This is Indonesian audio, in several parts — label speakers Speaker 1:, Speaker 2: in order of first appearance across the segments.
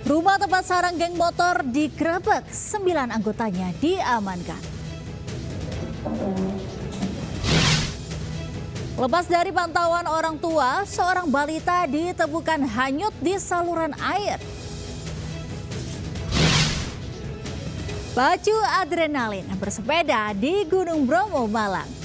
Speaker 1: Rumah tempat sarang geng motor digerebek, 9 anggotanya diamankan. Lepas dari pantauan orang tua, seorang balita ditemukan hanyut di saluran air. Pacu adrenalin bersepeda di Gunung Bromo, Malang.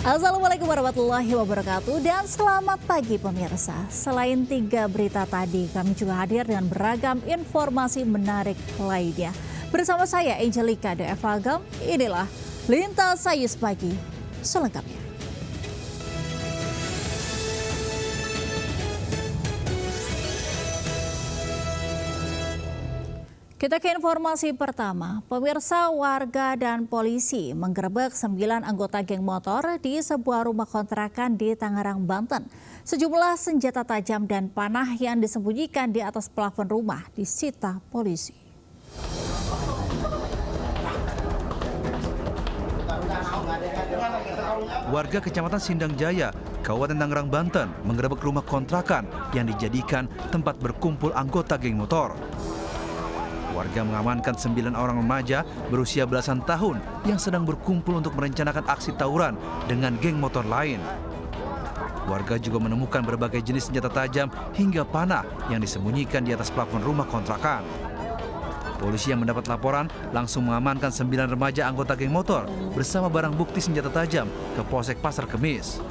Speaker 1: Assalamualaikum warahmatullahi wabarakatuh dan selamat pagi pemirsa. Selain 3 berita tadi, kami juga hadir dengan beragam informasi menarik lainnya. Bersama saya Angelika De Evagam, inilah Lintas Sayus Pagi selengkapnya. Kita ke informasi pertama. Pemirsa, warga dan polisi menggerebek 9 anggota geng motor di sebuah rumah kontrakan di Tangerang, Banten. Sejumlah senjata tajam dan panah yang disembunyikan di atas plafon rumah disita polisi.
Speaker 2: Warga Kecamatan Sindang Jaya, Kabupaten Tangerang, Banten menggerebek rumah kontrakan yang dijadikan tempat berkumpul anggota geng motor. Warga mengamankan 9 orang remaja berusia belasan tahun yang sedang berkumpul untuk merencanakan aksi tawuran dengan geng motor lain. Warga juga menemukan berbagai jenis senjata tajam hingga panah yang disembunyikan di atas plafon rumah kontrakan. Polisi yang mendapat laporan langsung mengamankan 9 remaja anggota geng motor bersama barang bukti senjata tajam ke Polsek Pasar Kemis.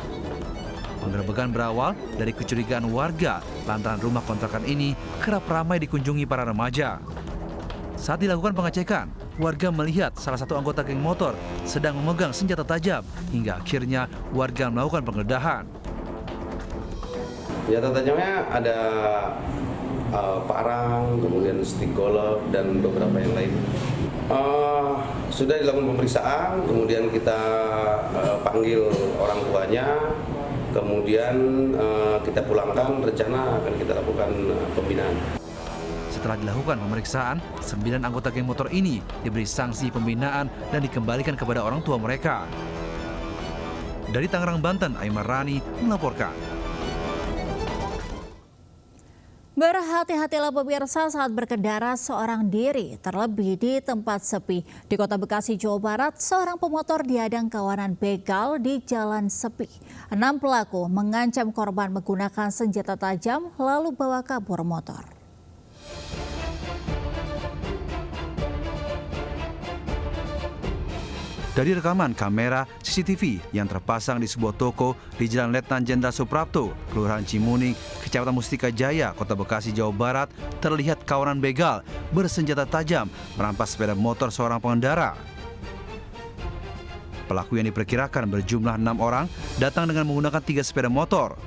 Speaker 2: Penggerebekan berawal dari kecurigaan warga lantaran rumah kontrakan ini kerap ramai dikunjungi para remaja. Saat dilakukan pengecekan, warga melihat salah satu anggota geng motor sedang memegang senjata tajam hingga akhirnya warga melakukan penggeledahan.
Speaker 3: Senjata tajamnya ada parang, kemudian stick golf dan beberapa yang lain. Sudah dilakukan pemeriksaan, kemudian kita panggil orang tuanya, kemudian kita pulangkan, rencana akan kita lakukan pembinaan.
Speaker 2: Setelah dilakukan pemeriksaan, 9 anggota geng motor ini diberi sanksi pembinaan dan dikembalikan kepada orang tua mereka. Dari Tangerang, Banten, Aymar Rani melaporkan.
Speaker 1: Berhati-hatilah pemirsa saat berkendara seorang diri, terlebih di tempat sepi. Di Kota Bekasi, Jawa Barat, seorang pemotor dihadang kawanan begal di jalan sepi. 6 pelaku mengancam korban menggunakan senjata tajam lalu bawa kabur motor.
Speaker 2: Dari rekaman kamera CCTV yang terpasang di sebuah toko di Jalan Letnan Jenderal Suprapto, Kelurahan Cimuning, Kecamatan Mustika Jaya, Kota Bekasi, Jawa Barat, terlihat kawanan begal bersenjata tajam merampas sepeda motor seorang pengendara. Pelaku yang diperkirakan berjumlah 6 orang datang dengan menggunakan 3 sepeda motor.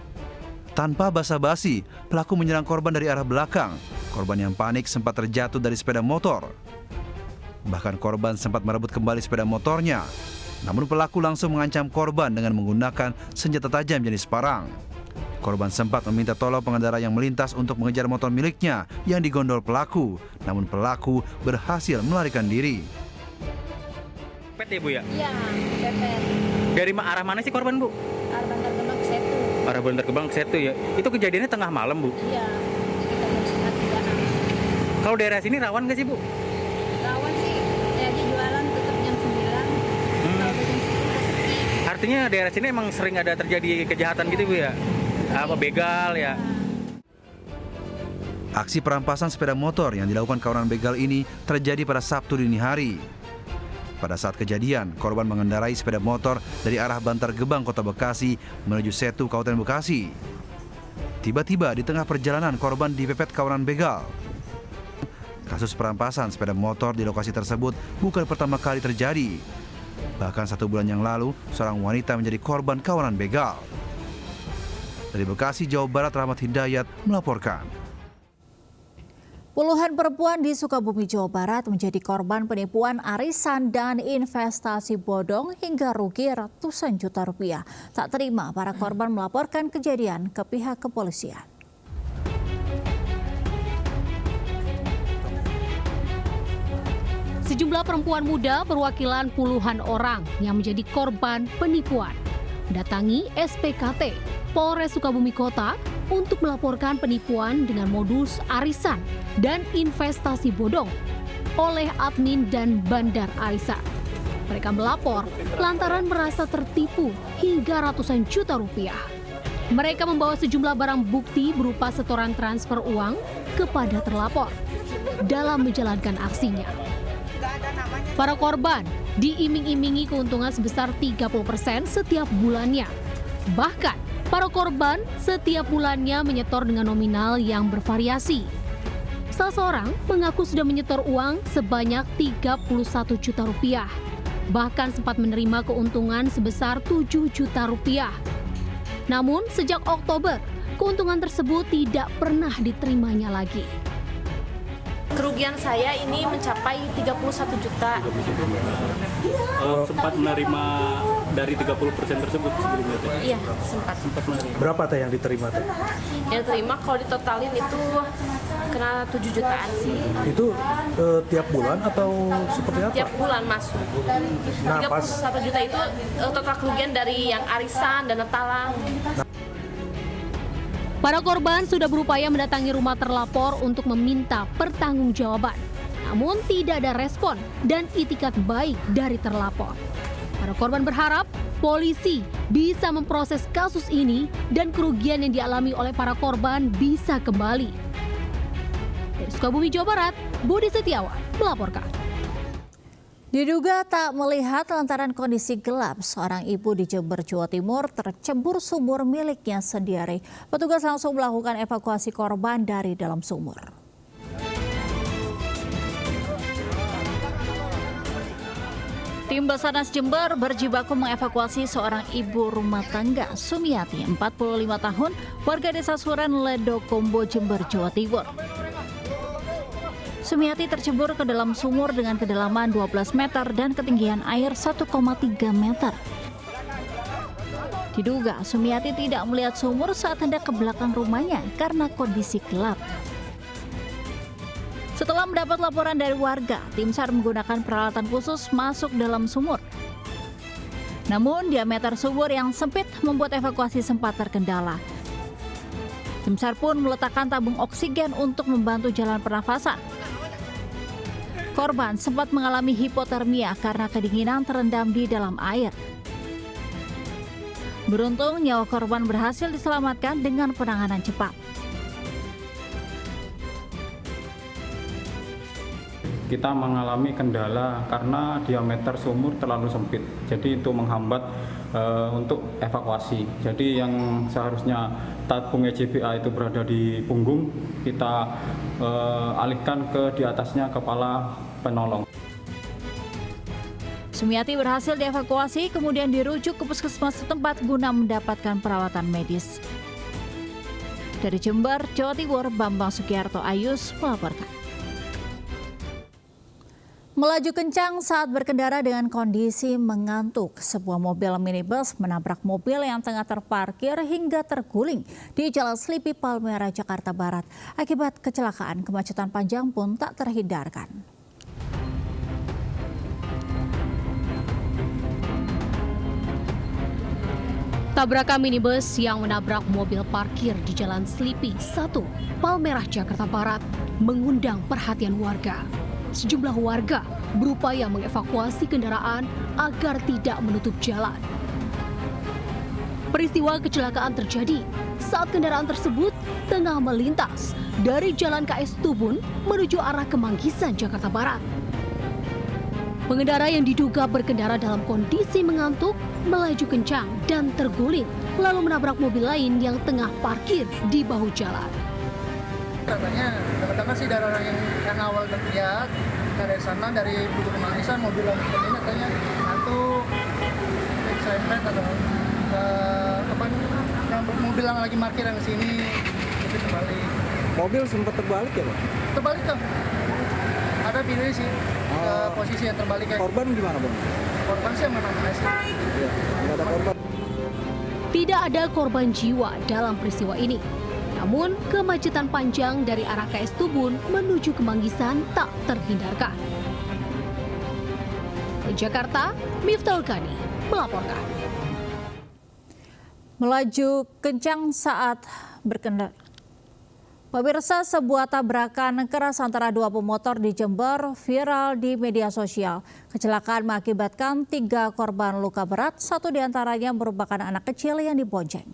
Speaker 2: Tanpa basa-basi, pelaku menyerang korban dari arah belakang. Korban yang panik sempat terjatuh dari sepeda motor. Bahkan korban sempat merebut kembali sepeda motornya. Namun pelaku langsung mengancam korban dengan menggunakan senjata tajam jenis parang. Korban sempat meminta tolong pengendara yang melintas untuk mengejar motor miliknya yang digondol pelaku. Namun pelaku berhasil melarikan diri.
Speaker 4: Pet ya Bu ya?
Speaker 5: Iya, pepet.
Speaker 4: Dari arah mana sih korban Bu?
Speaker 5: Arah Bantar Gebang ke Setu.
Speaker 4: Arah Bantar Gebang ke Setu ya? Itu kejadiannya tengah malam Bu?
Speaker 5: Iya, sekitar jam setengah 3.
Speaker 4: Kalau daerah sini rawan nggak sih Bu?
Speaker 5: Rawan sih, saya aja jualan tutup jam 9. Kalau jam 10 udah sepi.
Speaker 4: Artinya daerah sini emang sering ada terjadi kejahatan gitu Bu ya? Apa begal ya?
Speaker 2: Aksi perampasan sepeda motor yang dilakukan kawanan begal ini terjadi pada Sabtu dini hari. Pada saat kejadian, korban mengendarai sepeda motor dari arah Bantar Gebang, Kota Bekasi menuju Setu, Kabupaten Bekasi. Tiba-tiba di tengah perjalanan korban dipepet kawanan begal. Kasus perampasan sepeda motor di lokasi tersebut bukan pertama kali terjadi. Bahkan 1 bulan yang lalu, seorang wanita menjadi korban kawanan begal. Dari Bekasi, Jawa Barat, Rahmat Hidayat melaporkan.
Speaker 1: Puluhan perempuan di Sukabumi, Jawa Barat menjadi korban penipuan arisan dan investasi bodong hingga rugi ratusan juta rupiah. Tak terima, para korban melaporkan kejadian ke pihak kepolisian.
Speaker 6: Sejumlah perempuan muda perwakilan puluhan orang yang menjadi korban penipuan mendatangi SPKT Polres Sukabumi Kota untuk melaporkan penipuan dengan modus arisan dan investasi bodong oleh admin dan bandar arisan. Mereka melapor lantaran merasa tertipu hingga ratusan juta rupiah. Mereka membawa sejumlah barang bukti berupa setoran transfer uang kepada terlapor dalam menjalankan aksinya. Para korban diiming-imingi keuntungan sebesar 30% setiap bulannya. Bahkan, para korban setiap bulannya menyetor dengan nominal yang bervariasi. Salah seorang mengaku sudah menyetor uang sebanyak 31 juta rupiah. Bahkan sempat menerima keuntungan sebesar 7 juta rupiah. Namun, sejak Oktober, keuntungan tersebut tidak pernah diterimanya lagi.
Speaker 7: Kerugian saya ini mencapai 31 juta.
Speaker 8: Sempat menerima dari 30% tersebut sebelumnya?
Speaker 7: Iya, sempat menerima.
Speaker 8: Berapa teh yang diterima teh?
Speaker 7: Yang terima kalau ditotalin itu kena 7 jutaan sih.
Speaker 8: Itu tiap bulan atau seperti apa?
Speaker 7: Tiap bulan masuk. 31 juta itu total kerugian dari yang arisan dan talang.
Speaker 6: Para korban sudah berupaya mendatangi rumah terlapor untuk meminta pertanggungjawaban. Namun tidak ada respon dan itikat baik dari terlapor. Para korban berharap polisi bisa memproses kasus ini dan kerugian yang dialami oleh para korban bisa kembali. Dari Sukabumi, Jawa Barat, Budi Setiawan melaporkan.
Speaker 1: Diduga tak melihat lantaran kondisi gelap, seorang ibu di Jember, Jawa Timur tercebur sumur miliknya sendiri. Petugas langsung melakukan evakuasi korban dari dalam sumur. Tim Basarnas Jember berjibaku mengevakuasi seorang ibu rumah tangga, Sumiati, 45 tahun, warga desa Suren, Ledokombo, Jember, Jawa Timur. Sumiati tercebur ke dalam sumur dengan kedalaman 12 meter dan ketinggian air 1,3 meter. Diduga Sumiati tidak melihat sumur saat hendak ke belakang rumahnya karena kondisi gelap. Setelah mendapat laporan dari warga, tim SAR menggunakan peralatan khusus masuk dalam sumur. Namun diameter sumur yang sempit membuat evakuasi sempat terkendala. Tim SAR pun meletakkan tabung oksigen untuk membantu jalan pernafasan. Korban sempat mengalami hipotermia karena kedinginan terendam di dalam air. Beruntung nyawa korban berhasil diselamatkan dengan penanganan cepat.
Speaker 9: Kita mengalami kendala karena diameter sumur terlalu sempit, jadi itu menghambat untuk evakuasi. Jadi yang seharusnya tabung EJBA itu berada di punggung, kita alihkan ke di atasnya kepala penolong.
Speaker 1: Sumiati berhasil dievakuasi, kemudian dirujuk ke puskesmas setempat guna mendapatkan perawatan medis. Dari Jember, Jawa Timur, Bambang Sugiarto Ayus melaporkan. Melaju kencang saat berkendara dengan kondisi mengantuk, sebuah mobil minibus menabrak mobil yang tengah terparkir hingga terguling di Jalan Selipi Palmerah, Jakarta Barat. Akibat kecelakaan, kemacetan panjang pun tak terhindarkan.
Speaker 6: Tabrakan minibus yang menabrak mobil parkir di Jalan Selipi 1, Palmerah, Jakarta Barat mengundang perhatian warga. Sejumlah warga berupaya mengevakuasi kendaraan agar tidak menutup jalan. Peristiwa kecelakaan terjadi saat kendaraan tersebut tengah melintas dari Jalan KS Tubun menuju arah Kemanggisan, Jakarta Barat. Pengendara yang diduga berkendara dalam kondisi mengantuk melaju kencang dan terguling, lalu menabrak mobil lain yang tengah parkir di bahu jalan.
Speaker 10: Katanya pertama sih dari orang yang awal terlihat dari sana, dari Bukit Kemanggisan, mobil ini katanya ngantuk, excited atau mobil yang lagi parkir yang sini itu terbalik.
Speaker 8: Mobil sempat terbalik ya, Pak?
Speaker 10: Terbalik tuh. Ada videonya sih. Posisi yang terbalik kayak.
Speaker 8: Korban gimana, Bang?
Speaker 10: Korban sih mana-mana sih.
Speaker 8: Iya, nggak ada korban.
Speaker 6: Tidak ada korban jiwa dalam peristiwa ini. Namun, kemacetan panjang dari arah KS Tubun menuju ke Manggisan tak terhindarkan. Di Jakarta, Miftahul Ghani melaporkan.
Speaker 1: Melaju kencang saat berkendara. Pemirsa, sebuah tabrakan keras antara dua pemotor di Jember viral di media sosial. Kecelakaan mengakibatkan 3 korban luka berat, 1 diantaranya merupakan anak kecil yang dibonceng.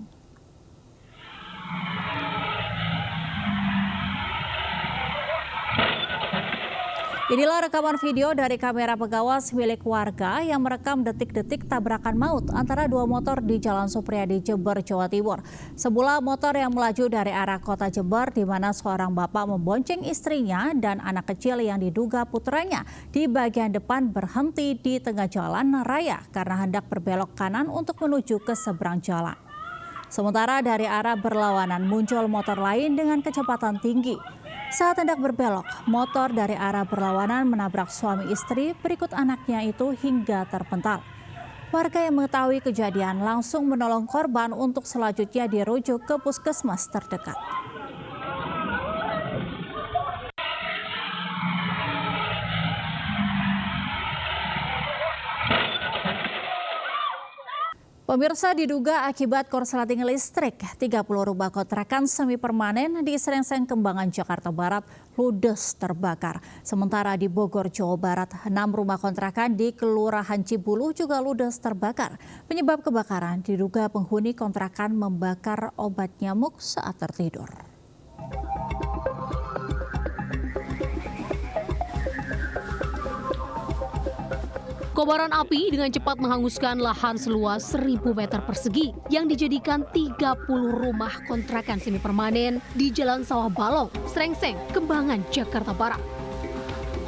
Speaker 1: Inilah rekaman video dari kamera pengawas milik warga yang merekam detik-detik tabrakan maut antara 2 motor di Jalan Supriyadi, Jember, Jawa Timur. Sebuah motor yang melaju dari arah kota Jember di mana seorang bapak membonceng istrinya dan anak kecil yang diduga putranya di bagian depan berhenti di tengah jalan raya karena hendak berbelok kanan untuk menuju ke seberang jalan. Sementara dari arah berlawanan muncul motor lain dengan kecepatan tinggi. Saat hendak berbelok, motor dari arah berlawanan menabrak suami istri berikut anaknya itu hingga terpental. Warga yang mengetahui kejadian langsung menolong korban untuk selanjutnya dirujuk ke puskesmas terdekat. Pemirsa, diduga akibat korsleting listrik, 30 rumah kontrakan semi permanen di Serengseng, Kembangan, Jakarta Barat ludes terbakar. Sementara di Bogor, Jawa Barat, 6 rumah kontrakan di Kelurahan Cibuluh juga ludes terbakar. Penyebab kebakaran diduga penghuni kontrakan membakar obat nyamuk saat tertidur.
Speaker 6: Kobaran api dengan cepat menghanguskan lahan seluas 1.000 meter persegi yang dijadikan 30 rumah kontrakan semi permanen di Jalan Sawah Balong, Serengseng, Kembangan, Jakarta Barat.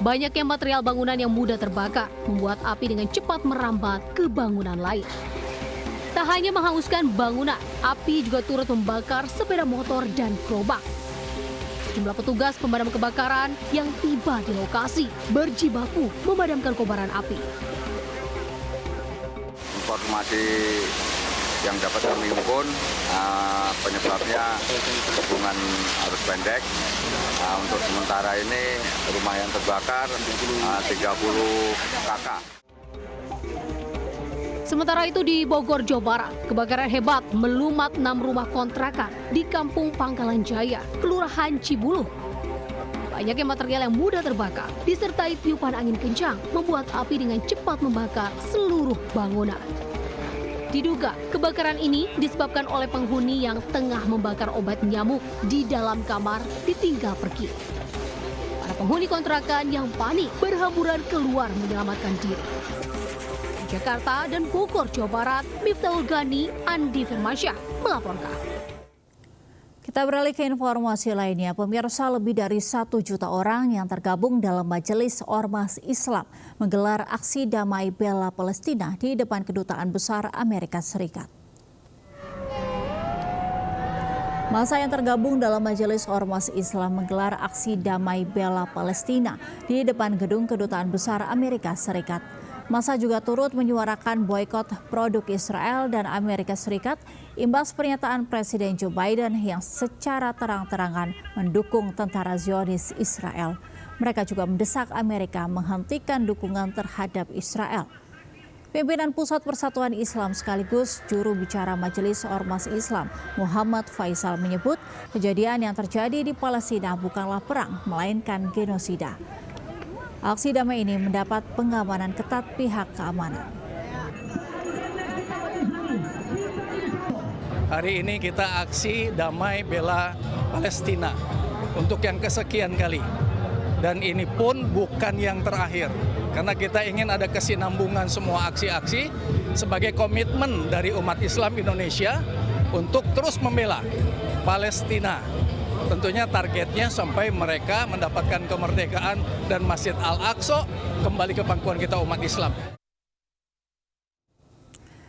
Speaker 6: Banyaknya material bangunan yang mudah terbakar membuat api dengan cepat merambat ke bangunan lain. Tak hanya menghanguskan bangunan, api juga turut membakar sepeda motor dan gerobak. Sejumlah petugas pemadam kebakaran yang tiba di lokasi berjibaku memadamkan kobaran api.
Speaker 11: Informasi yang dapat kami himpun, penyebabnya hubungan arus pendek. Untuk sementara ini rumah yang terbakar 30 kakak.
Speaker 6: Sementara itu di Bogor, Jawa Barat, kebakaran hebat melumat 6 rumah kontrakan di Kampung Pangkalan Jaya, Kelurahan Cibuluh. Banyaknya material yang mudah terbakar disertai tiupan angin kencang membuat api dengan cepat membakar seluruh bangunan. Diduga kebakaran ini disebabkan oleh penghuni yang tengah membakar obat nyamuk di dalam kamar ditinggal pergi. Para penghuni kontrakan yang panik berhamburan keluar menyelamatkan diri. Di Jakarta dan Bogor, Jawa Barat, Miftahul Ghani, Andi Firmansyah melaporkan.
Speaker 1: Kita beralih ke informasi lainnya. Pemirsa, lebih dari 1 juta orang yang tergabung dalam Majelis Ormas Islam menggelar aksi damai bela Palestina di depan Kedutaan Besar Amerika Serikat. Masa yang tergabung dalam Majelis Ormas Islam menggelar aksi damai bela Palestina di depan gedung Kedutaan Besar Amerika Serikat. Masa juga turut menyuarakan boikot produk Israel dan Amerika Serikat imbas pernyataan Presiden Joe Biden yang secara terang-terangan mendukung tentara Zionis Israel. Mereka juga mendesak Amerika menghentikan dukungan terhadap Israel. Pimpinan Pusat Persatuan Islam sekaligus juru bicara Majelis Ormas Islam, Muhammad Faisal, menyebut kejadian yang terjadi di Palestina bukanlah perang, melainkan genosida. Aksi damai ini mendapat pengamanan ketat pihak keamanan.
Speaker 12: Hari ini kita aksi damai bela Palestina untuk yang kesekian kali. Dan ini pun bukan yang terakhir. Karena kita ingin ada kesinambungan semua aksi-aksi sebagai komitmen dari umat Islam Indonesia untuk terus membela Palestina. Tentunya targetnya sampai mereka mendapatkan kemerdekaan dan Masjid Al-Aqsa kembali ke pangkuan kita umat Islam.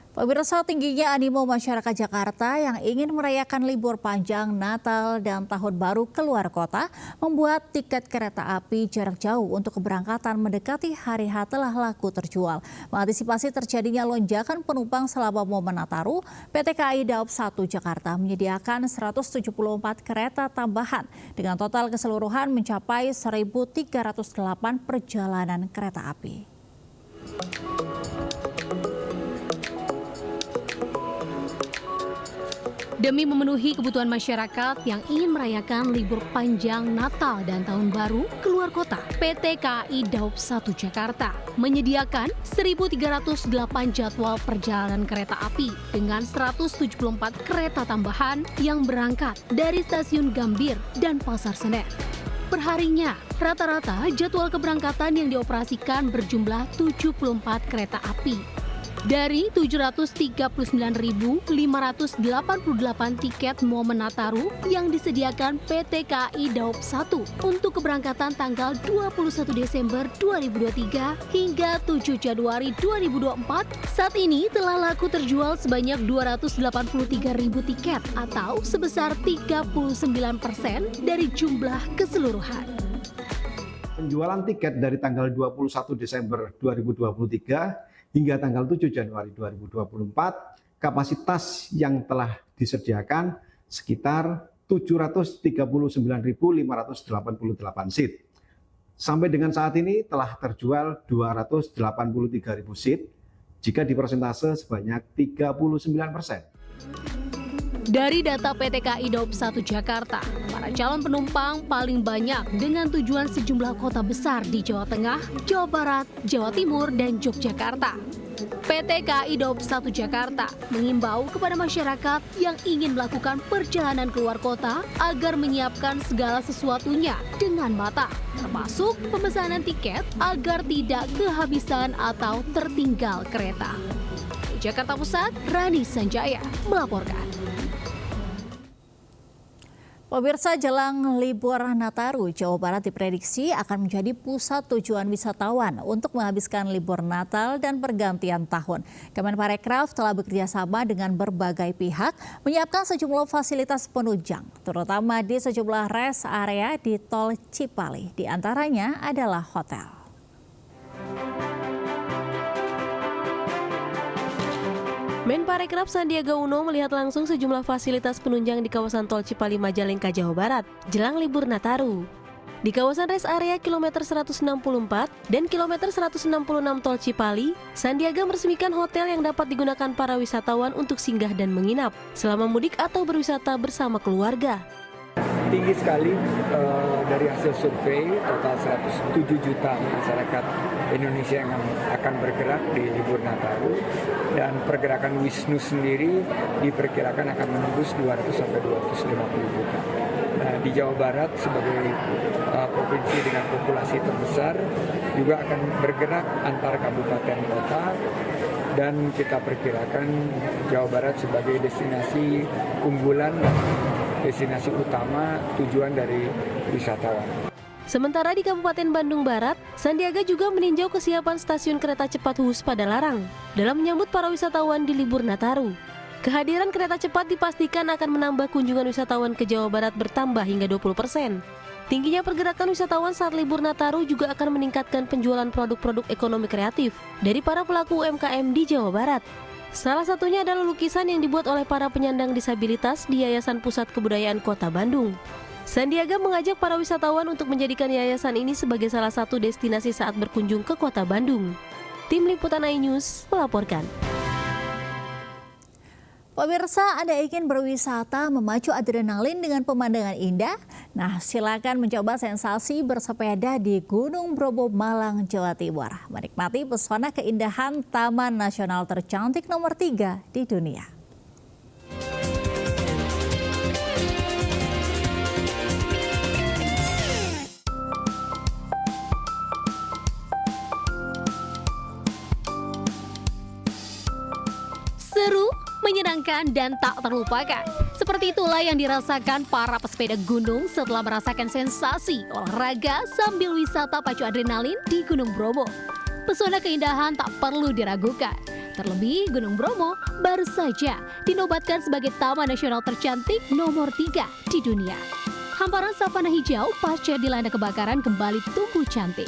Speaker 1: Pemirsa, tingginya animo masyarakat Jakarta yang ingin merayakan libur panjang Natal dan Tahun Baru keluar kota membuat tiket kereta api jarak jauh untuk keberangkatan mendekati hari H telah laku terjual. Mengantisipasi terjadinya lonjakan penumpang selama momen Nataru, PT KAI Daob 1 Jakarta menyediakan 174 kereta tambahan dengan total keseluruhan mencapai 1.308 perjalanan kereta api.
Speaker 6: Demi memenuhi kebutuhan masyarakat yang ingin merayakan libur panjang Natal dan Tahun Baru keluar kota, PT KAI Daob 1 Jakarta menyediakan 1.308 jadwal perjalanan kereta api dengan 174 kereta tambahan yang berangkat dari stasiun Gambir dan Pasar Senen. Perharinya, rata-rata jadwal keberangkatan yang dioperasikan berjumlah 74 kereta api. Dari 739.588 tiket momen Nataru yang disediakan PT KAI Daob 1 untuk keberangkatan tanggal 21 Desember 2023 hingga 7 Januari 2024, saat ini telah laku terjual sebanyak 283.000 tiket atau sebesar 39% dari jumlah keseluruhan.
Speaker 8: Penjualan tiket dari tanggal 21 Desember 2023 hingga tanggal 7 Januari 2024, kapasitas yang telah disediakan sekitar 739.588 seat. Sampai dengan saat ini telah terjual 283.000 seat, jika dipersentase sebanyak 39%.
Speaker 6: Dari data PT KAI Daob 1 Jakarta, para calon penumpang paling banyak dengan tujuan sejumlah kota besar di Jawa Tengah, Jawa Barat, Jawa Timur, dan Yogyakarta. PT KAI Daob 1 Jakarta mengimbau kepada masyarakat yang ingin melakukan perjalanan keluar kota agar menyiapkan segala sesuatunya dengan matang, termasuk pemesanan tiket agar tidak kehabisan atau tertinggal kereta. Di Jakarta Pusat, Rani Sanjaya melaporkan.
Speaker 1: Pemirsa, jelang libur Nataru, Jawa Barat diprediksi akan menjadi pusat tujuan wisatawan untuk menghabiskan libur Natal dan pergantian tahun. Kemenparekraf telah bekerjasama dengan berbagai pihak menyiapkan sejumlah fasilitas penunjang, terutama di sejumlah rest area di Tol Cipali. Di antaranya adalah hotel.
Speaker 13: Menparekraf Sandiaga Uno melihat langsung sejumlah fasilitas penunjang di kawasan Tol Cipali Majalengka, Jawa Barat, jelang libur Nataru. Di kawasan rest area kilometer 164 dan kilometer 166 Tol Cipali, Sandiaga meresmikan hotel yang dapat digunakan para wisatawan untuk singgah dan menginap selama mudik atau berwisata bersama keluarga.
Speaker 14: Tinggi sekali dari hasil survei, total 107 juta masyarakat Indonesia yang akan bergerak di libur Nataru, dan pergerakan Wisnu sendiri diperkirakan akan menembus 200 sampai 250 juta. Nah, di Jawa Barat sebagai provinsi dengan populasi terbesar juga akan bergerak antar kabupaten kota, dan kita perkirakan Jawa Barat sebagai destinasi unggulan dan destinasi utama tujuan dari wisatawan.
Speaker 13: Sementara di Kabupaten Bandung Barat, Sandiaga juga meninjau kesiapan stasiun kereta cepat Hus Padalarang dalam menyambut para wisatawan di libur Nataru. Kehadiran kereta cepat dipastikan akan menambah kunjungan wisatawan ke Jawa Barat bertambah hingga 20%. Tingginya pergerakan wisatawan saat libur Nataru juga akan meningkatkan penjualan produk-produk ekonomi kreatif dari para pelaku UMKM di Jawa Barat. Salah satunya adalah lukisan yang dibuat oleh para penyandang disabilitas di Yayasan Pusat Kebudayaan Kota Bandung. Sandiaga mengajak para wisatawan untuk menjadikan yayasan ini sebagai salah satu destinasi saat berkunjung ke Kota Bandung. Tim Liputan iNews melaporkan.
Speaker 1: Pemirsa, Anda ingin berwisata memacu adrenalin dengan pemandangan indah? Nah, silakan mencoba sensasi bersepeda di Gunung Bromo, Malang, Jawa Timur. Menikmati pesona keindahan Taman Nasional tercantik nomor 3 di dunia.
Speaker 6: Seru, menyenangkan, dan tak terlupakan. Seperti itulah yang dirasakan para pesepeda gunung setelah merasakan sensasi olahraga sambil wisata pacu adrenalin di Gunung Bromo. Pesona keindahan tak perlu diragukan. Terlebih, Gunung Bromo baru saja dinobatkan sebagai Taman Nasional tercantik nomor 3 di dunia. Hamparan savana hijau pasca dilanda kebakaran kembali tumbuh cantik.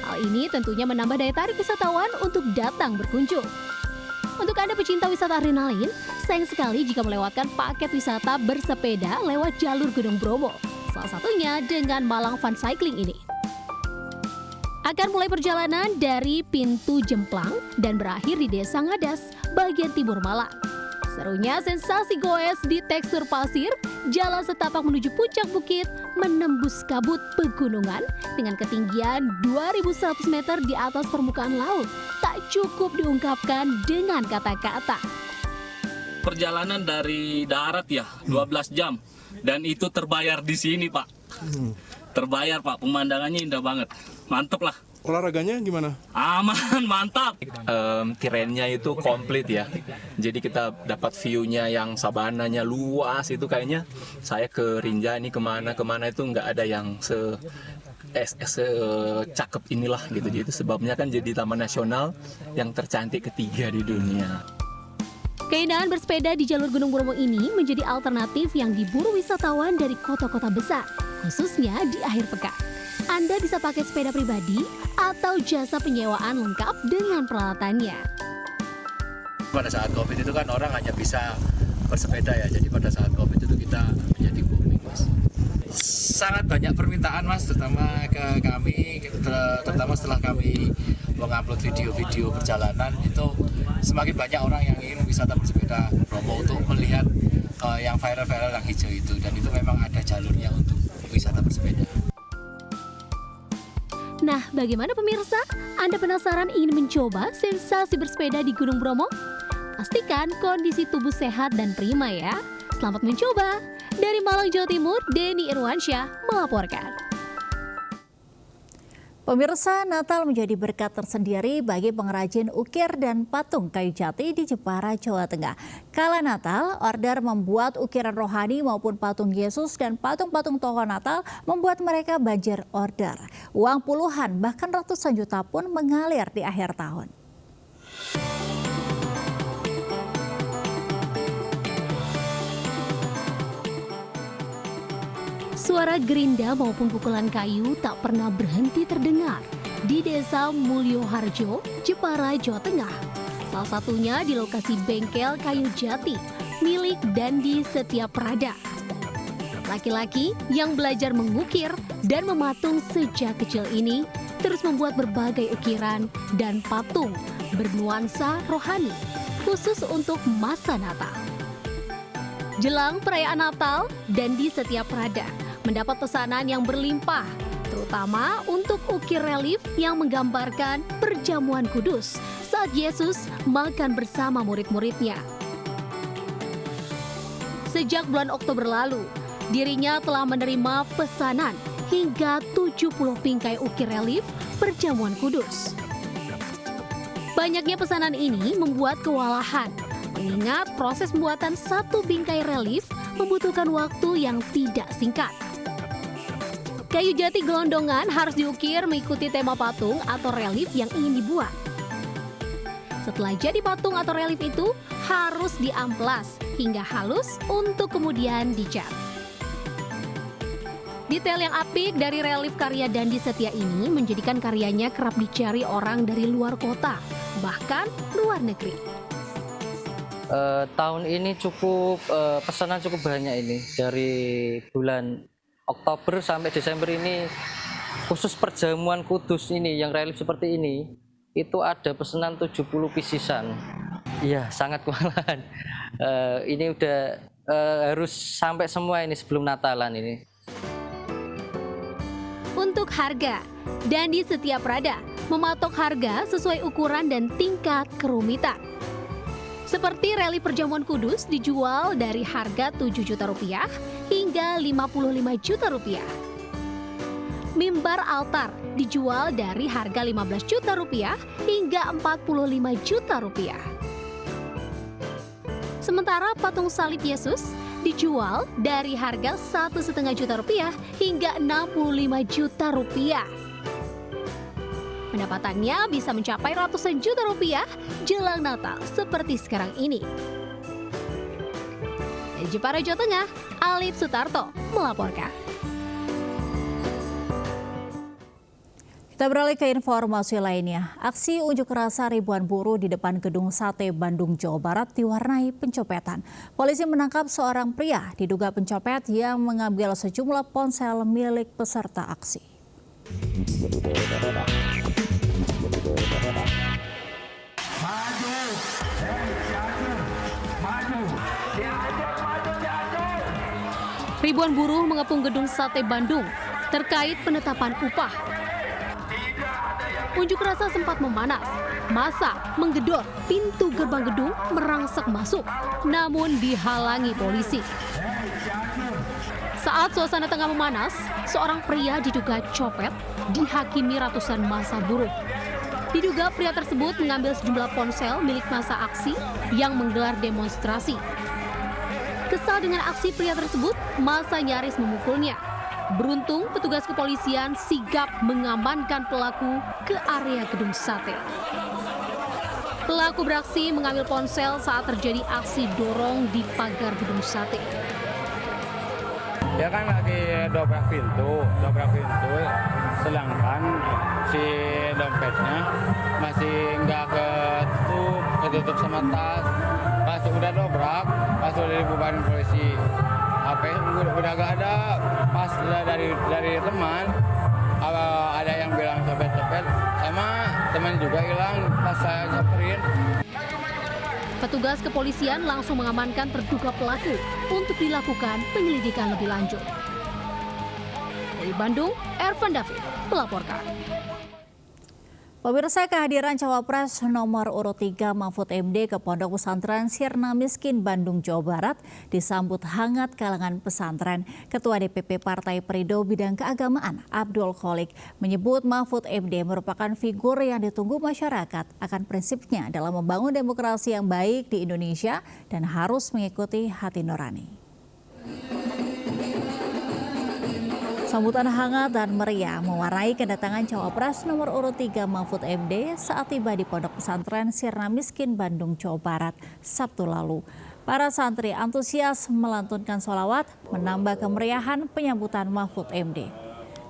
Speaker 6: Hal ini tentunya menambah daya tarik wisatawan untuk datang berkunjung. Untuk Anda pecinta wisata adrenalin, sayang sekali jika melewatkan paket wisata bersepeda lewat jalur Gunung Bromo. Salah satunya dengan Malang Fun Cycling ini. Akan mulai perjalanan dari pintu Jemplang dan berakhir di Desa Ngadas, bagian timur Malang. Serunya sensasi goes di tekstur pasir, jalan setapak menuju puncak bukit, menembus kabut pegunungan dengan ketinggian 2.100 meter di atas permukaan laut. Tak cukup diungkapkan dengan kata-kata.
Speaker 15: Perjalanan dari darat ya, 12 jam. Dan itu terbayar di sini, Pak. Terbayar, Pak. Pemandangannya indah banget. Mantep lah.
Speaker 8: Olahraganya gimana?
Speaker 15: Aman, mantap.
Speaker 16: Terrainnya itu komplit ya. Jadi kita dapat view-nya yang sabananya luas itu kayaknya. Saya ke Rinjani kemana itu nggak ada yang cakep inilah gitu. Jadi itu sebabnya kan jadi taman nasional yang tercantik ketiga di dunia.
Speaker 6: Keindahan bersepeda di jalur Gunung Bromo ini menjadi alternatif yang diburu wisatawan dari kota-kota besar, khususnya di akhir pekan. Anda bisa pakai sepeda pribadi atau jasa penyewaan lengkap dengan peralatannya.
Speaker 17: Pada saat COVID itu kan orang hanya bisa bersepeda ya, jadi pada saat COVID itu kita menjadi booming, Mas. Sangat banyak permintaan, Mas, terutama ke kami, terutama setelah kami mengupload video-video perjalanan, itu semakin banyak orang yang ingin wisata bersepeda Bromo untuk melihat yang viral-viral yang hijau itu, dan itu memang ada jalurnya untuk wisata bersepeda.
Speaker 6: Nah, bagaimana pemirsa? Anda penasaran ingin mencoba sensasi bersepeda di Gunung Bromo? Pastikan kondisi tubuh sehat dan prima ya. Selamat mencoba. Dari Malang, Jawa Timur, Denny Irwansyah melaporkan.
Speaker 1: Pemirsa, Natal menjadi berkat tersendiri bagi pengrajin ukir dan patung kayu jati di Jepara, Jawa Tengah. Kala Natal, order membuat ukiran rohani maupun patung Yesus dan patung-patung tokoh Natal membuat mereka banjir order. Uang puluhan bahkan ratusan juta pun mengalir di akhir tahun.
Speaker 6: Suara gerinda maupun pukulan kayu tak pernah berhenti terdengar di Desa Mulyoharjo, Jepara, Jawa Tengah. Salah satunya di lokasi bengkel kayu jati milik Dandi Setiaprada. Laki-laki yang belajar mengukir dan mematung sejak kecil ini terus membuat berbagai ukiran dan patung bernuansa rohani khusus untuk masa Natal. Jelang perayaan Natal, Dandi Setiaprada mendapat pesanan yang berlimpah, terutama untuk ukir relief yang menggambarkan perjamuan kudus saat Yesus makan bersama murid-muridnya. Sejak bulan Oktober lalu, dirinya telah menerima pesanan hingga 70 bingkai ukir relief perjamuan kudus. Banyaknya pesanan ini membuat kewalahan, mengingat proses pembuatan satu bingkai relief membutuhkan waktu yang tidak singkat. Kayu jati gelondongan harus diukir mengikuti tema patung atau relief yang ingin dibuat. Setelah jadi patung atau relief itu harus diamplas hingga halus untuk kemudian dicat. Detail yang apik dari relief karya Dandi Setia ini menjadikan karyanya kerap dicari orang dari luar kota, bahkan luar negeri.
Speaker 18: Tahun ini pesanan cukup banyak ini, dari bulan Oktober sampai Desember ini, khusus perjamuan kudus ini yang relief seperti ini, itu ada pesanan 70 pieces-an. Iya, sangat kewalahan. Ini udah harus sampai semua ini sebelum Natalan ini.
Speaker 6: Untuk harga, Dandi Setiaprada mematok harga sesuai ukuran dan tingkat kerumitan. Seperti relief perjamuan kudus dijual dari harga Rp7 juta hingga Rp55 juta. Mimbar altar dijual dari harga Rp15 juta hingga Rp45 juta. Sementara patung salib Yesus dijual dari harga Rp1,5 juta hingga Rp65 juta. Pendapatannya bisa mencapai ratusan juta rupiah jelang Natal seperti sekarang ini. Dari Jepara, Jawa Tengah, Alif Sutarto melaporkan.
Speaker 1: Kita beralih ke informasi lainnya. Aksi unjuk rasa ribuan buruh di depan Gedung Sate Bandung, Jawa Barat diwarnai pencopetan. Polisi menangkap seorang pria diduga pencopet yang mengambil sejumlah ponsel milik peserta aksi.
Speaker 6: Ribuan buruh mengepung Gedung Sate Bandung terkait penetapan upah. Unjuk rasa sempat memanas. Massa menggedor pintu gerbang gedung merangsek masuk, namun dihalangi polisi. Saat suasana tengah memanas, seorang pria diduga copet dihakimi ratusan massa buruh. Diduga pria tersebut mengambil sejumlah ponsel milik massa aksi yang menggelar demonstrasi. Kesal dengan aksi pria tersebut, massa nyaris memukulnya. Beruntung petugas kepolisian sigap mengamankan pelaku ke area Gedung Sate. Pelaku beraksi mengambil ponsel saat terjadi aksi dorong di pagar Gedung Sate.
Speaker 19: Dia kan lagi dobrak pintu, sedangkan si dompetnya masih nggak ketutup sama tas. Pas udah dobrak, pas udah dibubarin polisi, HP udah gak ada. Pas dari teman, ada yang bilang copet-copet, sama teman juga hilang pas saya nyamperin.
Speaker 6: Petugas kepolisian langsung mengamankan terduga pelaku untuk dilakukan penyelidikan lebih lanjut. Dari Bandung, Ervan David melaporkan.
Speaker 1: Pemirsa, kehadiran Cawapres nomor urut 3 Mahfud MD ke Pondok Pesantren Sirna Miskin Bandung, Jawa Barat disambut hangat kalangan pesantren. Ketua DPP Partai Perindo Bidang Keagamaan Abdul Kholik menyebut Mahfud MD merupakan figur yang ditunggu masyarakat akan prinsipnya dalam membangun demokrasi yang baik di Indonesia dan harus mengikuti hati nurani. Sambutan hangat dan meriah mewarnai kedatangan Cawapres nomor urut 3 Mahfud MD saat tiba di Pondok Pesantren Sirna Miskin Bandung, Jawa Barat, Sabtu lalu. Para santri antusias melantunkan sholawat menambah kemeriahan penyambutan Mahfud MD.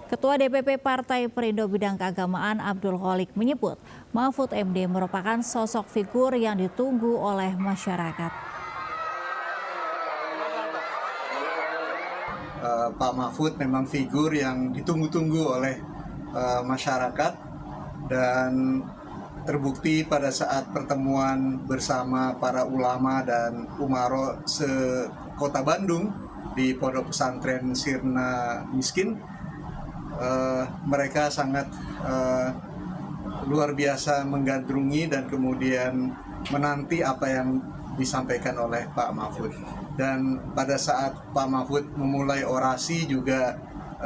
Speaker 1: Ketua DPP Partai Perindo Bidang Keagamaan Abdul Kholik menyebut Mahfud MD merupakan sosok figur yang ditunggu oleh masyarakat.
Speaker 20: Pak Mahfud memang figur yang ditunggu-tunggu oleh masyarakat dan terbukti pada saat pertemuan bersama para ulama dan umaro se-Kota Bandung di Pondok Pesantren Sirna Miskin. Mereka sangat luar biasa menggandrungi dan kemudian menanti apa yang disampaikan oleh Pak Mahfud. Dan pada saat Pak Mahfud memulai orasi juga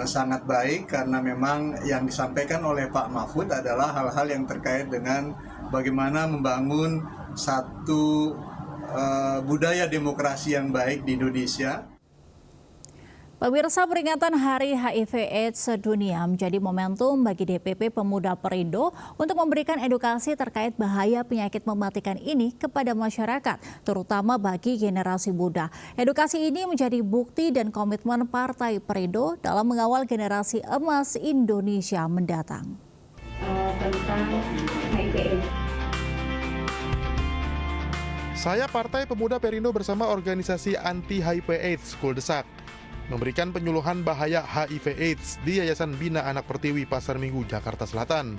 Speaker 20: sangat baik karena memang yang disampaikan oleh Pak Mahfud adalah hal-hal yang terkait dengan bagaimana membangun satu budaya demokrasi yang baik di Indonesia.
Speaker 1: Pemirsa, peringatan Hari HIV/AIDS sedunia menjadi momentum bagi DPP Pemuda Perindo untuk memberikan edukasi terkait bahaya penyakit mematikan ini kepada masyarakat, terutama bagi generasi muda. Edukasi ini menjadi bukti dan komitmen Partai Perindo dalam mengawal generasi emas Indonesia mendatang.
Speaker 21: Saya Partai Pemuda Perindo bersama organisasi anti HIV/AIDS Kuldesak memberikan penyuluhan bahaya HIV/AIDS di Yayasan Bina Anak Pertiwi Pasar Minggu, Jakarta Selatan.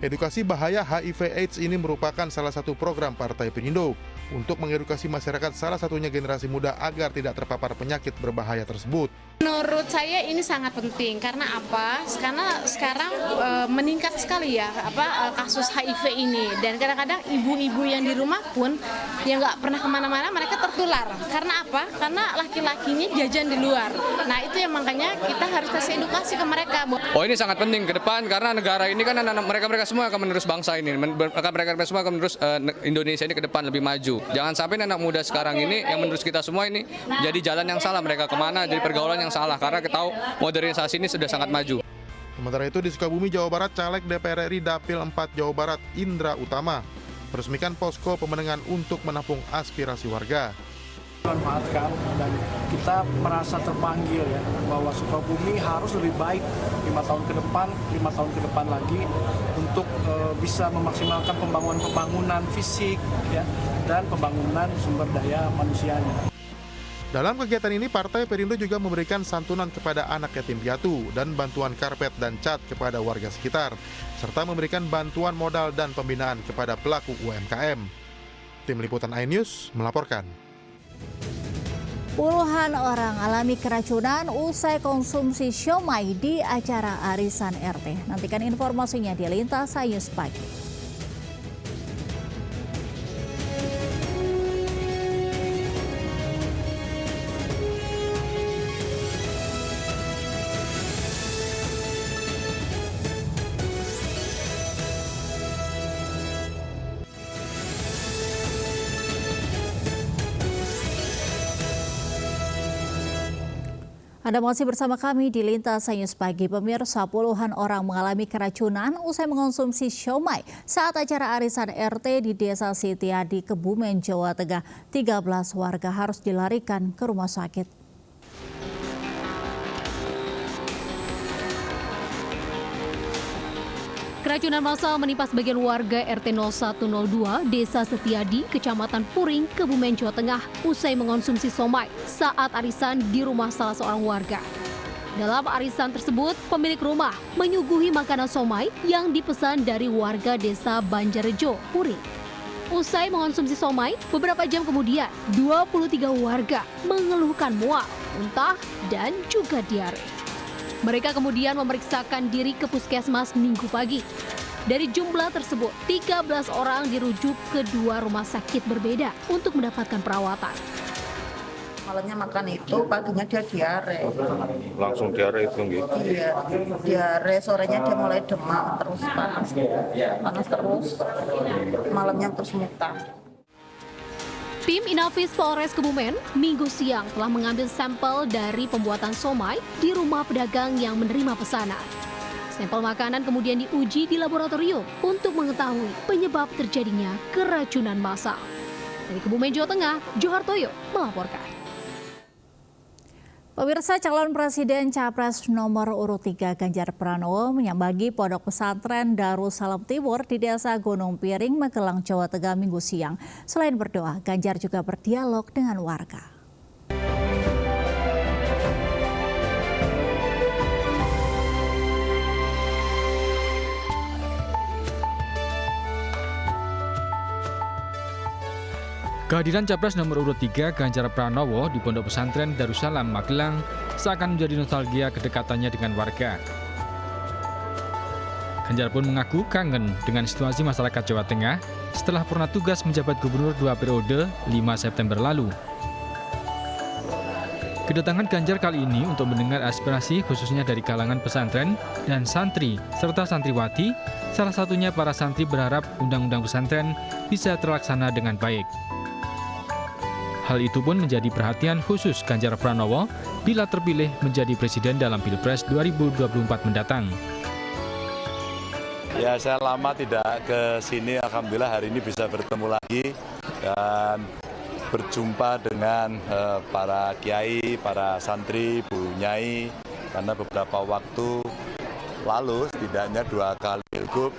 Speaker 21: Edukasi bahaya HIV/AIDS ini merupakan salah satu program Partai Perindo untuk mengedukasi masyarakat, salah satunya generasi muda agar tidak terpapar penyakit berbahaya tersebut.
Speaker 7: Menurut saya ini sangat penting karena apa? Karena sekarang meningkat sekali ya kasus HIV ini, dan kadang-kadang ibu-ibu yang di rumah pun yang nggak pernah kemana-mana mereka tertular. Karena apa? Karena laki-lakinya jajan di luar. Nah itu yang makanya kita harus kasih edukasi ke mereka.
Speaker 22: Oh, ini sangat penting ke depan karena negara ini kan anak-anak mereka semua akan menerus bangsa ini, mereka semua akan menerus Indonesia ini ke depan lebih maju. Jangan sampai anak muda sekarang ini yang menerus kita semua ini jadi jalan yang salah, mereka kemana jadi pergaulan yang salah karena kita tahu modernisasi ini sudah sangat maju.
Speaker 21: Sementara itu di Sukabumi, Jawa Barat, Caleg DPR RI Dapil 4 Jawa Barat Indra Utama meresmikan posko pemenangan untuk menampung aspirasi warga.
Speaker 10: Manfaatkan dan kita merasa terpanggil ya bahwa Sukabumi harus lebih baik 5 tahun ke depan lagi untuk bisa memaksimalkan pembangunan fisik ya dan pembangunan sumber daya manusianya.
Speaker 21: Dalam kegiatan ini, Partai Perindo juga memberikan santunan kepada anak yatim piatu dan bantuan karpet dan cat kepada warga sekitar, serta memberikan bantuan modal dan pembinaan kepada pelaku UMKM. Tim Liputan iNews melaporkan.
Speaker 1: Puluhan orang alami keracunan usai konsumsi siomay di acara arisan RT. Nantikan informasinya di Lintas iNews Pagi. Anda masih bersama kami di Lintas iNews Pagi. Pemirsa, puluhan orang mengalami keracunan usai mengonsumsi siomay saat acara arisan RT di Desa Sitiadi, Kebumen, Jawa Tengah. 13 warga harus dilarikan ke rumah sakit.
Speaker 6: Keracunan massal menimpa sebagian warga RT 0102 Desa Setiadi, Kecamatan Puring, Kebumen, Jawa Tengah usai mengonsumsi somai saat arisan di rumah salah seorang warga. Dalam arisan tersebut, pemilik rumah menyuguhi makanan somai yang dipesan dari warga Desa Banjarjo, Puring. Usai mengonsumsi somai, beberapa jam kemudian 23 warga mengeluhkan mual, muntah, dan juga diare. Mereka kemudian memeriksakan diri ke puskesmas Minggu pagi. Dari jumlah tersebut, 13 orang dirujuk ke 2 rumah sakit berbeda untuk mendapatkan perawatan.
Speaker 3: Malamnya makan itu, paginya dia diare.
Speaker 5: Langsung diare itu gitu?
Speaker 3: Iya, diare, sorenya dia mulai demam, terus panas terus, malamnya terus muntah.
Speaker 6: Tim Inafis Polres Kebumen Minggu siang telah mengambil sampel dari pembuatan somai di rumah pedagang yang menerima pesanan. Sampel makanan kemudian diuji di laboratorium untuk mengetahui penyebab terjadinya keracunan massal. Dari Kebumen, Jawa Tengah, Johartoyo melaporkan.
Speaker 1: Pemirsa, calon Presiden Capres nomor urut 3 Ganjar Pranowo menyambangi Pondok Pesantren Darussalam Timur di Desa Gunung Piring, Magelang, Jawa Tengah Minggu siang. Selain berdoa, Ganjar juga berdialog dengan warga.
Speaker 23: Kehadiran Capres nomor urut 3 Ganjar Pranowo di Pondok Pesantren Darussalam Magelang seakan menjadi nostalgia kedekatannya dengan warga. Ganjar pun mengaku kangen dengan situasi masyarakat Jawa Tengah setelah pernah tugas menjabat gubernur 2 periode 5 September lalu. Kedatangan Ganjar kali ini untuk mendengar aspirasi khususnya dari kalangan pesantren dan santri serta santriwati, salah satunya para santri berharap undang-undang pesantren bisa terlaksana dengan baik. Hal itu pun menjadi perhatian khusus Ganjar Pranowo bila terpilih menjadi presiden dalam Pilpres 2024 mendatang.
Speaker 5: Ya, saya lama tidak ke sini, alhamdulillah hari ini bisa bertemu lagi dan berjumpa dengan para kiai, para santri, Bu Nyai, karena beberapa waktu lalu setidaknya 2 kali pilgub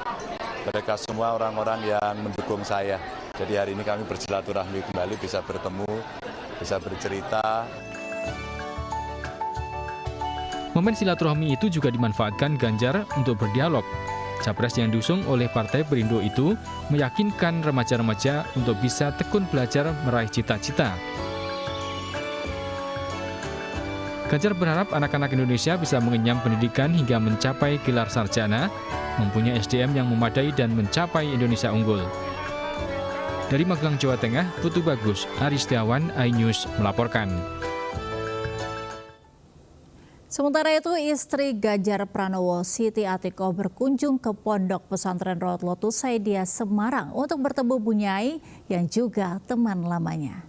Speaker 5: mereka semua orang-orang yang mendukung saya. Jadi hari ini kami bersilaturahmi kembali, bisa bertemu, bisa bercerita.
Speaker 23: Momen silaturahmi itu juga dimanfaatkan Ganjar untuk berdialog. Capres yang diusung oleh Partai Perindo itu meyakinkan remaja-remaja untuk bisa tekun belajar meraih cita-cita. Ganjar berharap anak-anak Indonesia bisa mengenyam pendidikan hingga mencapai gelar sarjana, mempunyai SDM yang memadai dan mencapai Indonesia unggul. Dari Magelang, Jawa Tengah, Putu Bagus, Ari Setiawan, iNews melaporkan.
Speaker 1: Sementara itu, istri Ganjar Pranowo, Siti Atiko, berkunjung ke Pondok Pesantren Raut Lotus Saidia Semarang untuk bertemu Bu Nyai yang juga teman lamanya.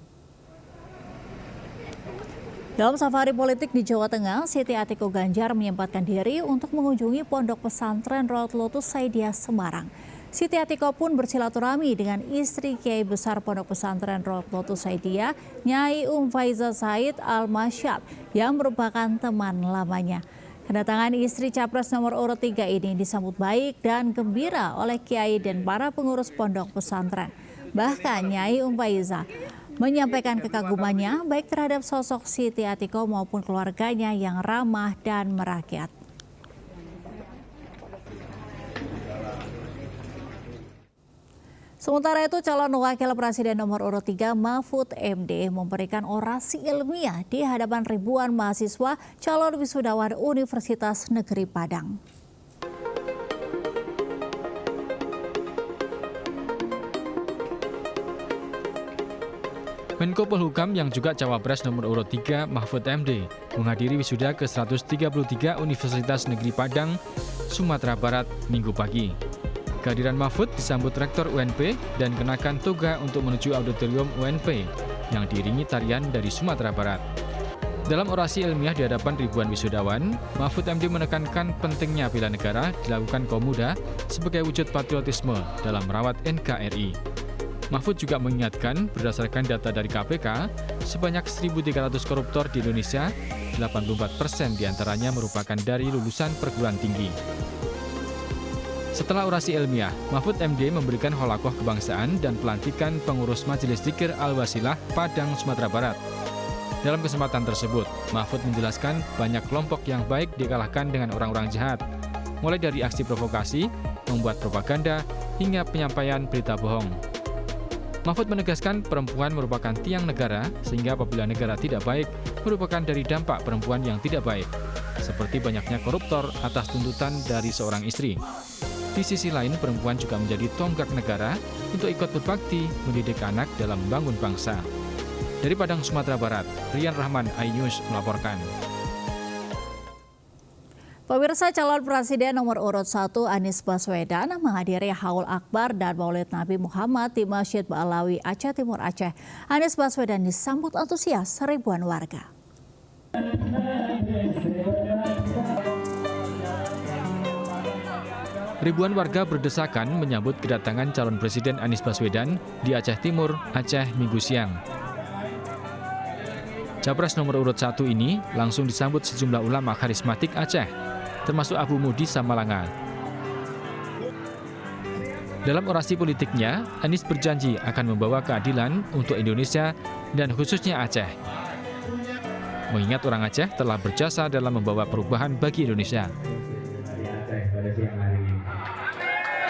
Speaker 1: Dalam safari politik di Jawa Tengah, Siti Atiko Ganjar menyempatkan diri untuk mengunjungi Pondok Pesantren Raut Lotus Saidiah Semarang. Siti Atiko pun bersilaturahmi dengan istri Kiai Besar Pondok Pesantren Raut Lotus Saidiah, Nyai Faiza Said Al-Masyad, yang merupakan teman lamanya. Kedatangan istri Capres nomor urut 3 ini disambut baik dan gembira oleh Kiai dan para pengurus pondok pesantren. Bahkan Nyai Faiza menyampaikan kekagumannya baik terhadap sosok Siti Atiko maupun keluarganya yang ramah dan merakyat. Sementara itu, calon wakil presiden nomor urut 3 Mahfud MD memberikan orasi ilmiah di hadapan ribuan mahasiswa calon wisudawan Universitas Negeri Padang.
Speaker 23: Menko Polhukam yang juga Cawapres nomor urut 3 Mahfud MD menghadiri wisuda ke-133 Universitas Negeri Padang, Sumatera Barat, Minggu pagi. Kehadiran Mahfud disambut Rektor UNP dan kenakan toga untuk menuju auditorium UNP yang diiringi tarian dari Sumatera Barat. Dalam orasi ilmiah di hadapan ribuan wisudawan, Mahfud MD menekankan pentingnya bela negara dilakukan kaum muda sebagai wujud patriotisme dalam merawat NKRI. Mahfud juga mengingatkan berdasarkan data dari KPK, sebanyak 1.300 koruptor di Indonesia, 84% diantaranya merupakan dari lulusan perguruan tinggi. Setelah orasi ilmiah, Mahfud MD memberikan holakoh kebangsaan dan pelantikan pengurus Majelis Dzikir Al-Wasilah Padang, Sumatera Barat. Dalam kesempatan tersebut, Mahfud menjelaskan banyak kelompok yang baik dikalahkan dengan orang-orang jahat, mulai dari aksi provokasi, membuat propaganda, hingga penyampaian berita bohong. Mahfud menegaskan perempuan merupakan tiang negara, sehingga apabila negara tidak baik, merupakan dari dampak perempuan yang tidak baik, seperti banyaknya koruptor atas tuntutan dari seorang istri. Di sisi lain, perempuan juga menjadi tonggak negara untuk ikut berbakti mendidik anak dalam membangun bangsa. Dari Padang, Sumatera Barat, Rian Rahman, iNews melaporkan.
Speaker 1: Pemirsa, calon presiden nomor urut 1 Anies Baswedan menghadiri Haul Akbar dan Maulid Nabi Muhammad di Masjid Ba'alawi, Aceh Timur, Aceh. Anies Baswedan disambut antusias ribuan warga.
Speaker 23: Ribuan warga berdesakan menyambut kedatangan calon presiden Anies Baswedan di Aceh Timur, Aceh Minggu siang. Capres nomor urut 1 ini langsung disambut sejumlah ulama karismatik Aceh, termasuk Abu Mudi Samalanga. Dalam orasi politiknya, Anies berjanji akan membawa keadilan untuk Indonesia dan khususnya Aceh. Mengingat orang Aceh telah berjasa dalam membawa perubahan bagi Indonesia.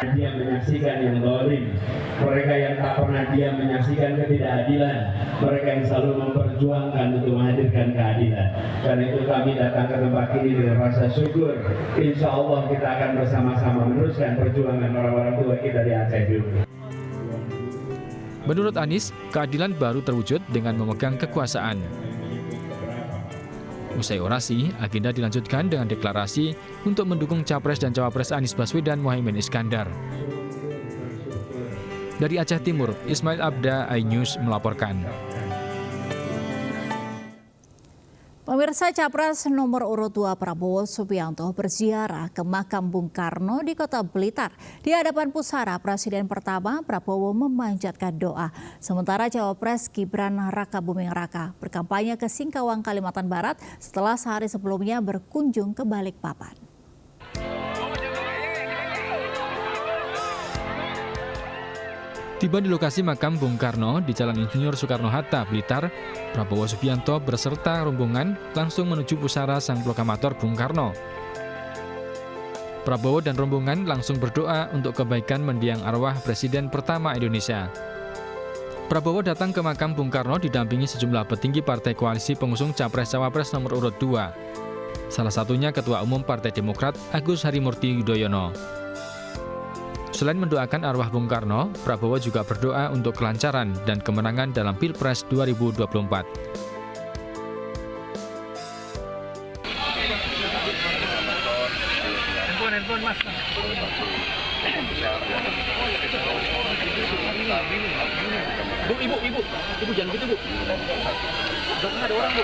Speaker 2: Dia menyaksikan yang zalim, mereka yang tak pernah dia menyaksikan ketidakadilan, mereka yang selalu memperjuangkan untuk menghadirkan keadilan. Karena itu kami datang ke tempat ini dengan rasa syukur. Insya Allah kita akan bersama-sama meneruskan perjuangan orang-orang tua kita di Aceh dulu.
Speaker 23: Menurut Anies, keadilan baru terwujud dengan memegang kekuasaan. Usai orasi, agenda dilanjutkan dengan deklarasi untuk mendukung Capres dan Cawapres Anies Baswedan Muhaimin Iskandar. Dari Aceh Timur, Ismail Abda, iNews melaporkan.
Speaker 1: Pemirsa, Capres nomor urut 2 Prabowo Subianto berziarah ke makam Bung Karno di Kota Blitar. Di hadapan pusara Presiden pertama, Prabowo memanjatkan doa. Sementara Cawapres Gibran Raka Buming Raka berkampanye ke Singkawang, Kalimantan Barat setelah sehari sebelumnya berkunjung ke Balikpapan.
Speaker 23: Tiba di lokasi makam Bung Karno di Jalan Insinyur Soekarno-Hatta, Blitar, Prabowo Subianto beserta rombongan langsung menuju pusara Sang Proklamator Bung Karno. Prabowo dan rombongan langsung berdoa untuk kebaikan mendiang arwah Presiden pertama Indonesia. Prabowo datang ke makam Bung Karno didampingi sejumlah petinggi partai koalisi pengusung Capres-Cawapres nomor urut 2. Salah satunya Ketua Umum Partai Demokrat Agus Harimurti Yudhoyono. Selain mendoakan arwah Bung Karno, Prabowo juga berdoa untuk kelancaran dan kemenangan dalam Pilpres 2024.
Speaker 12: Handphone mas. Bu, ibu jangan gitu bu. Belakang ada orang bu.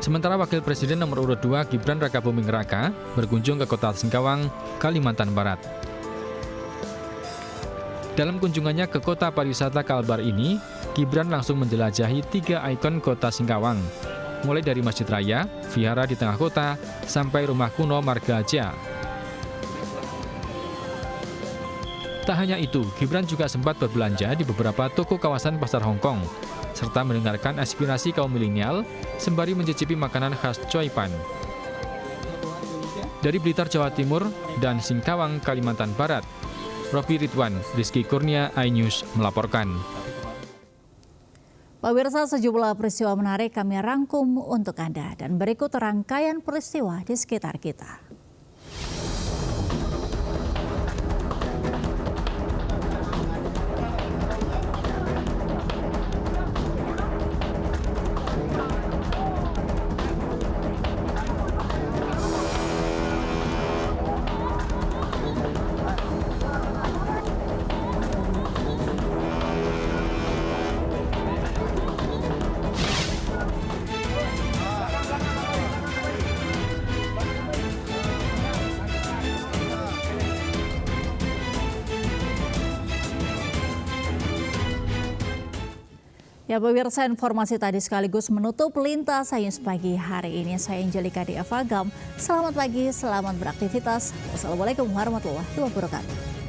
Speaker 23: Sementara Wakil Presiden nomor urut 2 Gibran Rakabuming Raka berkunjung ke kota Singkawang, Kalimantan Barat. Dalam kunjungannya ke kota pariwisata Kalbar ini, Gibran langsung menjelajahi 3 ikon kota Singkawang, mulai dari Masjid Raya, vihara di tengah kota, sampai rumah kuno Marga Aja. Tak hanya itu, Gibran juga sempat berbelanja di beberapa toko kawasan Pasar Hongkong, serta mendengarkan aspirasi kaum milenial sembari mencicipi makanan khas Choi Pan. Dari Blitar, Jawa Timur, dan Singkawang, Kalimantan Barat, Robi Ridwan, Rizky Kurnia, iNews melaporkan.
Speaker 1: Pemirsa, sejumlah peristiwa menarik kami rangkum untuk Anda dan berikut rangkaian peristiwa di sekitar kita. Ya pemirsa, informasi tadi sekaligus menutup Lintas Sains pagi hari ini. Saya Angelika Diavagam. Selamat pagi, selamat beraktivitas. Wassalamualaikum warahmatullahi wabarakatuh.